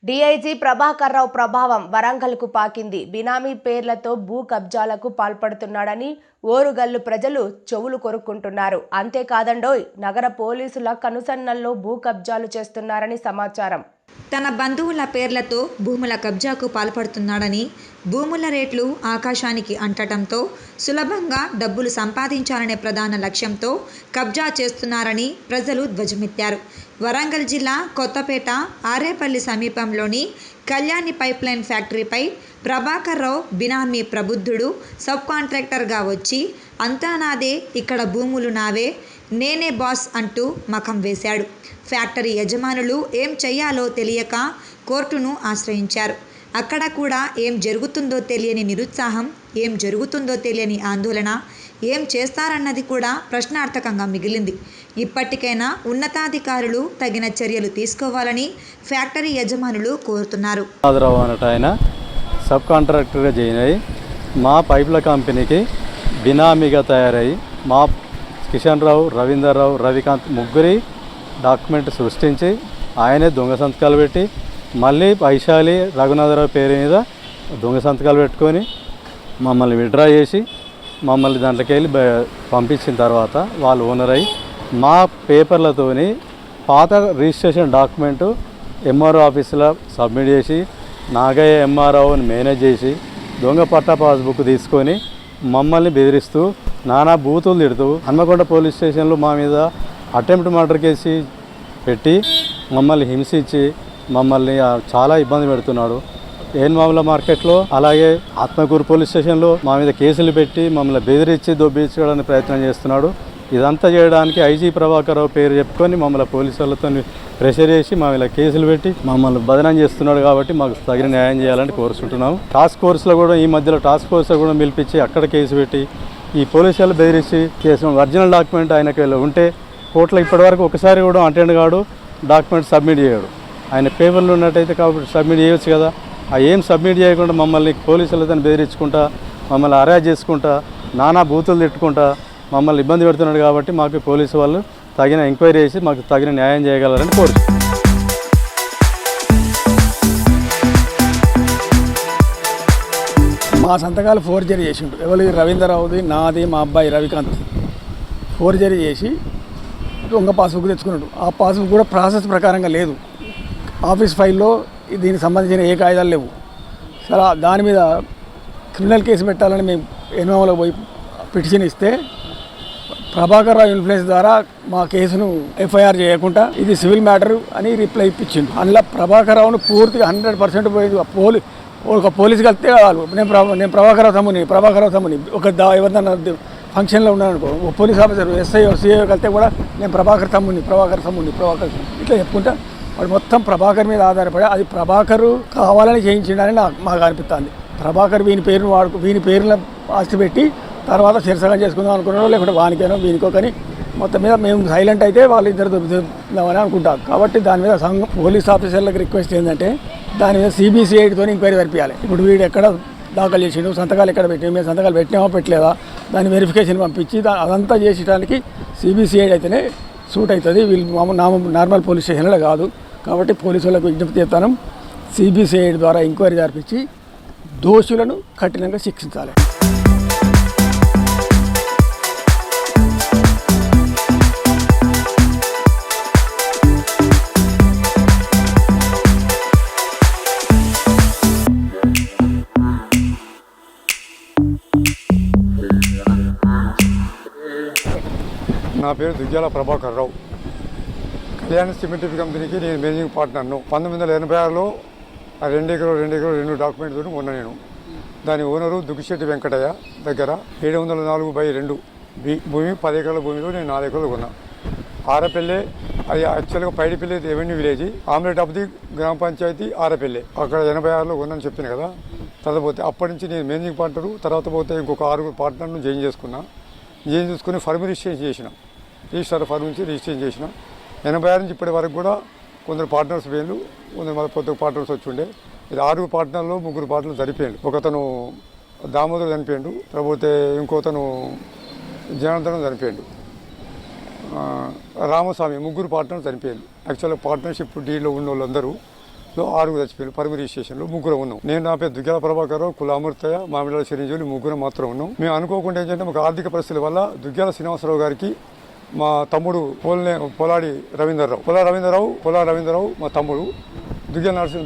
DIG Prabhakar Rao ప్రభావం వరంగల్కు పాకింది. బినామీ పేర్లతో భూ కబ్జాలకు పాల్పడుతున్నాడని ఓరుగల్లు ప్రజలు చెవులు కొరుక్కుంటున్నారు. అంతేకాదండోయ్, నగర పోలీసుల కనుసన్నల్లో భూ కబ్జాలు చేస్తున్నారని సమాచారం. తన బంధువుల పేర్లతో భూముల కబ్జాకు పాల్పడుతున్నాడని, భూముల రేట్లు ఆకాశానికి అంటటంతో సులభంగా డబ్బులు సంపాదించాలనే ప్రధాన లక్ష్యంతో కబ్జా చేస్తున్నారని ప్రజలు ధ్వజమెత్తారు. వరంగల్ జిల్లా కొత్తపేట ఆరేపల్లి సమీపంలోని కళ్యాణి పైప్లైన్ ఫ్యాక్టరీపై ప్రభాకర్ రావు బినామీ ప్రబుద్ధుడు సబ్ కాంట్రాక్టర్గా వచ్చి అంతా నాదే, ఇక్కడ భూములు నావే, నేనే బాస్ అంటూ మఖం వేశాడు. ఫ్యాక్టరీ యజమానులు ఏం చెయ్యాలో తెలియక కోర్టును ఆశ్రయించారు. అక్కడ కూడా ఏం జరుగుతుందో తెలియని నిరుత్సాహం, ఏం జరుగుతుందో తెలియని ఆందోళన, ఏం చేస్తారన్నది కూడా ప్రశ్నార్థకంగా మిగిలింది. ఇప్పటికైనా ఉన్నతాధికారులు తగిన చర్యలు తీసుకోవాలని ఫ్యాక్టరీ యజమానులు కోరుతున్నారు. ఆయన సబ్ కాంట్రాక్టర్గా జాయిన్ అయ్యి మా పైపుల కంపెనీకి బినామీగా తయారయ్యి మా కిషన్ రావు, రవీందర్ రావు, రవికాంత్ ముగ్గురి డాక్యుమెంట్ సృష్టించి ఆయనే దొంగ సంతకాలు పెట్టి మళ్ళీ వైశాలి రఘునాథరావు పేరు మీద దొంగ సంతకాలు పెట్టుకొని మమ్మల్ని విత్డ్రా చేసి మమ్మల్ని దాంట్లోకి వెళ్ళి పంపించిన తర్వాత వాళ్ళు ఓనర్ అయ్యి మా పేపర్లతోని పాత రిజిస్ట్రేషన్ డాక్యుమెంటు ఎంఆర్ఓ ఆఫీసులో సబ్మిట్ చేసి నాగయ్య ఎంఆర్ఓని మేనేజ్ చేసి దొంగ పట్టా పాస్బుక్ తీసుకొని మమ్మల్ని బెదిరిస్తూ నానా బూతులు తిడుతూ హన్మకొండ పోలీస్ స్టేషన్లో మా మీద అటెంప్ట్ మర్డర్ కేసు పెట్టి మమ్మల్ని హింసించి మమ్మల్ని చాలా ఇబ్బంది పెడుతున్నాడు. ఏన్మాముల మార్కెట్లో అలాగే ఆత్మకూరు పోలీస్ స్టేషన్లో మా మీద కేసులు పెట్టి మమ్మల్ని బెదిరించి దొబ్బించడానికి ప్రయత్నం చేస్తున్నాడు. ఇదంతా చేయడానికి ఐజీ ప్రభాకర్ రావు పేరు చెప్పుకొని మమ్మల్ని పోలీసు వాళ్ళతో ప్రెషర్ చేసి మా మీద కేసులు పెట్టి మమ్మల్ని బదనం చేస్తున్నాడు. కాబట్టి మాకు తగిన న్యాయం చేయాలని కోరుకుంటున్నాము. టాస్క్ ఫోర్స్లో కూడా ఈ మధ్యలో టాస్క్ ఫోర్స్లో కూడా పిలిపించి అక్కడ కేసు పెట్టి ఈ పోలీసు వాళ్ళు బెదిరించి చేసిన ఒరిజినల్ డాక్యుమెంట్ ఆయనకి ఉంటే కోర్టులో ఇప్పటివరకు ఒకసారి కూడా అటెండ్ కాడు, డాక్యుమెంట్ సబ్మిట్ చేయడు. ఆయన పేపర్లు ఉన్నట్టయితే కాబట్టి సబ్మిట్ చేయొచ్చు కదా. ఏం సబ్మిట్ చేయకుండా మమ్మల్ని పోలీసులతో బెదిరించుకుంటా మమ్మల్ని అరెస్ట్ చేసుకుంటా నానా బూతులు తిట్టుకుంటా మమ్మల్ని ఇబ్బంది పెడుతున్నాడు. కాబట్టి మాకు పోలీసు వాళ్ళు తగిన ఎంక్వైరీ చేసి మాకు తగిన న్యాయం చేయగలరని కోరుతున్నాను. మా సంతకాలు ఫోర్జరీ చేసిండు. ఎవరి రవీంద్రరావుది, నాది, మా అబ్బాయి రవికాంత్ ఫోర్జరీ చేసి దొంగ పాస్బుక్ తెచ్చుకున్నాడు. ఆ పాస్బుక్ కూడా ప్రాసెస్ ప్రకారంగా లేదు. ఆఫీస్ ఫైల్లో దీనికి సంబంధించిన ఏ కాయిదాలు లేవు. సరే, దాని మీద క్రిమినల్ కేసు పెట్టాలని మేము ఎన్ఓలో పోయి పిటిషన్ ఇస్తే ప్రభాకర్ రావు ఇన్ఫ్లుయెన్స్ ద్వారా మా కేసును ఎఫ్ఐఆర్ చేయకుండా ఇది సివిల్ మ్యాటర్ అని రిప్లై ఇప్పించిండు. అందులో ప్రభాకర్ రావును పూర్తిగా 100% పోయింది. ఒక పోలీసు కలిస్తే వాళ్ళు నేను ప్రభాకర్ రావు తమ్ముని ఒక ఎవరిదన్నా ఫంక్షన్లో ఉన్నాను అనుకో, ఒక పోలీస్ ఆఫీసర్ ఎస్ఐ సిఐ కలిస్తే కూడా నేను ప్రభాకర్ తమ్ముని ఇట్లా చెప్పుకుంటా వాడు మొత్తం ప్రభాకర్ మీద ఆధారపడి అది ప్రభాకరు కావాలని చేయించిండని మాకు అనిపిస్తుంది. ప్రభాకర్ వీని పేరుల ఆస్తి పెట్టి తర్వాత శిరసగం చేసుకుందాం అనుకున్నారో లేకుంటే వానికేనో వీనికో, కానీ మొత్తం మీద మేము సైలెంట్ అయితే వాళ్ళు ఇద్దరు దొరుకుతుందామని అనుకుంటాం. కాబట్టి దాని మీద సంఘం పోలీస్ ఆఫీసర్లకు రిక్వెస్ట్ ఏంటంటే దాని మీద సిబిసిఐడితో ఎంక్వైరీ జరిపించాలి. ఇప్పుడు వీడు ఎక్కడ దాఖలు చేసిండు, సంతకాలు ఎక్కడ పెట్టినా, మేము సంతకాలు పెట్టినామో పెట్టలేదా, దాని వెరిఫికేషన్ పంపించి అదంతా చేసడానికి సిబిసిఐడి అయితేనే సూట్ అవుతుంది. వీళ్ళు నార్మల్ పోలీస్ స్టేషన్లో కాదు. కాబట్టి పోలీసు వాళ్ళకు విజ్ఞప్తి చేస్తాను, సిబిసిఐడి ద్వారా ఎంక్వైరీ జరిపించి దోషులను కఠినంగా శిక్షించాలి. నా పేరు దుగ్గ్యాల ప్రభాకర్ రావు. కళ్యాణ్ సిమెంట్ కంపెనీకి నేను మేనేజింగ్ పార్ట్నర్ను. 1986లో 2 ఎకరాలు డాక్యుమెంట్తో ఉన్నా నేను. దాని ఓనరు దుగ్గిశెట్టి వెంకటయ్య దగ్గర 704/2 భూమి 10 ఎకరాల భూమిలో నేను 4 ఎకరాలు కొన్నా. ఆరపల్లె, అది యాక్చువల్గా Paidipalli revenue village, hamlet of the gram panchayat Arapalle. అక్కడ 86లో కొన్నాను చెప్పాను కదా. తర్వాత అప్పటి నుంచి నేను మేనేజింగ్ పార్ట్నరు. తర్వాత పోతే ఇంకొక 6 పార్ట్నర్ను జాయిన్ చేసుకుని ఫర్మ్ రిజిస్ట్రేషన్ చేసిన. రిజిస్టర్ ఫర్మ్ నుంచి రిజిస్ట్రేషన్ చేసిన. 86 నుంచి ఇప్పటి వరకు కూడా కొందరు పార్ట్నర్స్ వేళ్ళు, కొందరు కొత్త పార్ట్నర్స్ వచ్చి ఉండే. ఇది 6 పార్ట్నర్లో 3 పార్ట్నర్లు చనిపోయాడు. ఒకతను దామోదర్ చనిపోయాడు, లేకపోతే ఇంకోతను జనార్దనం చనిపోయాడు, రామస్వామి, 3 పార్ట్నర్లు చనిపోయాడు. యాక్చువల్గా పార్ట్నర్షిప్ డీల్లో ఉన్న వాళ్ళందరూ 6 చచ్చిపోయారు. పరుగు రిజిస్ట్రేషన్లో 3 ఉన్నాం. నేను నా పేరు దుగ్గ్యాల ప్రభాకర్, కుల అమృతయ్య, మామిడాల చిరంజీవులు 3 మాత్రం ఉన్నాం. మేము అనుకోకుండా ఏంటంటే మాకు ఆర్థిక పరిస్థితుల వల్ల దుగ్గ్యాల శ్రీనివాసరావు గారికి మా తమ్ముడు పొలాడి రవీంద్రరావు మా తమ్ముడు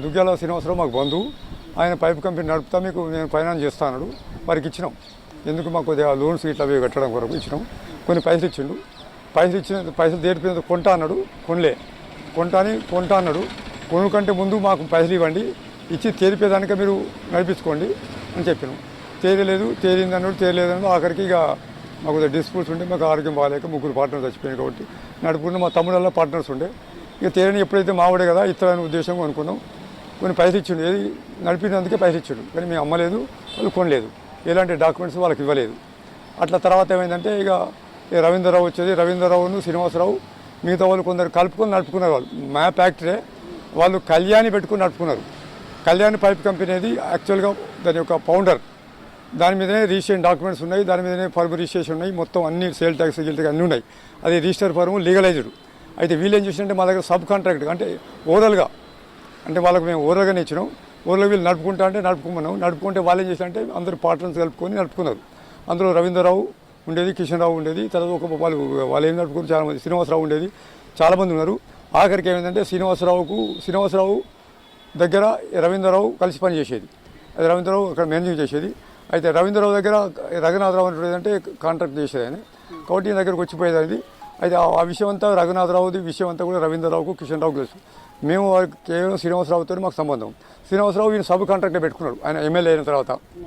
దుగ్గ్యాల శ్రీనివాసరావు మాకు బంధువు. ఆయన పైప్ కంపెనీ నడుపుతా మీకు నేను ఫైనాన్స్ చేస్తాను వారికి ఇచ్చినాం. ఎందుకు మాకు కొద్దిగా లోన్స్ ఇట్లా అవి కట్టడం కొరకు ఇచ్చినాం. కొన్ని పైసలు ఇచ్చిండు. పైసలు దేడిపోయిన కొంటా అన్నాడు. కొంటా అన్నాడు. కొను కంటే ముందు మాకు పైసలు ఇవ్వండి, ఇచ్చి తేలిపోయేదానిక మీరు నడిపించుకోండి అని చెప్పినాం. తేలిందన్నాడు. ఆఖరికి ఇక మాకు డిస్ప్యూట్స్ ఉండే, మాకు ఆరోగ్యం బాగాలేక 3 పార్ట్నర్స్ చచ్చిపోయాయి కాబట్టి నడుపుకున్న మా తమ్ముడల్లో పార్ట్నర్స్ ఉండే. ఇక తేలిని ఎప్పుడైతే మావాడే కదా ఇతరమైన ఉద్దేశంగా అనుకున్నాం. కొన్ని పైసలు ఇచ్చిండు, ఏది నడిపినందుకే పైసలు ఇచ్చిండు, కానీ మేము అమ్మలేదు, వాళ్ళు కొనలేదు, ఎలాంటి డాక్యుమెంట్స్ వాళ్ళకి ఇవ్వలేదు. అట్లా తర్వాత ఏమైందంటే ఇక రవీంద్రరావు వచ్చేది. రవీంద్రరావును శ్రీనివాసరావు మిగతా వాళ్ళు కొందరు కలుపుకొని నడుపుకున్నారు. వాళ్ళు మా ఫ్యాక్టరీ వాళ్ళు కళ్యాణి పెట్టుకుని నడుపుకున్నారు. కళ్యాణి పైప్ కంపెనీ అది యాక్చువల్గా దాని యొక్క ఫౌండర్. దాని మీదనే రిజిస్ట్రేషన్ డాక్యుమెంట్స్ ఉన్నాయి, దాని మీదనే ఫర్మ్ రిజిస్ట్రేషన్ ఉన్నాయి, మొత్తం అన్ని సేల్ ట్యాక్స్ అన్నీ ఉన్నాయి. అది రిజిస్టర్ ఫర్మ్ లీగలైజ్డ్. అయితే వీళ్ళు ఏం చేసినంటే మా దగ్గర సబ్ కాంట్రాక్ట్ అంటే ఓరల్గా, అంటే వాళ్ళకి మేము ఓరల్గానే ఇచ్చినాం. ఓరల్గా వీళ్ళు నడుపుకుంటా అంటే నడుపుకున్నాం. నడుపుకుంటే వాళ్ళు ఏం చేసినంటే అందరూ పార్ట్నర్స్ కలుపుకొని నడుపుకున్నారు. అందులో రవీంద్రరావు ఉండేది, కిషన్ రావు ఉండేది, తర్వాత వాళ్ళు ఏం నడుపుకుని చాలామంది, శ్రీనివాసరావు ఉండేది, చాలామంది ఉన్నారు. ఆఖరికి ఏమైందంటే శ్రీనివాసరావు దగ్గర రవీంద్రరావు కలిసి పని చేసేది. అది రవీంద్రరావు అక్కడ మేనేజింగ్ చేసేది. అయితే రవీంద్రరావు దగ్గర రఘునాథరావు అంటే కాంట్రాక్ట్ చేసేది ఆయన, కాబట్టి ఈయన దగ్గరకు వచ్చిపోయేది అది. అయితే ఆ విషయం అంతా రఘునాథరావుది విషయం అంతా కూడా రవీంద్రరావుకు, కిషన్ రావుకు తెలుసు. మేము కేవలం శ్రీనివాసరావుతో మాకు సంబంధం. శ్రీనివాసరావు ఈయన సబ్ కాంట్రాక్టే పెట్టుకున్నాడు ఆయన ఎమ్మెల్యే అయిన తర్వాత.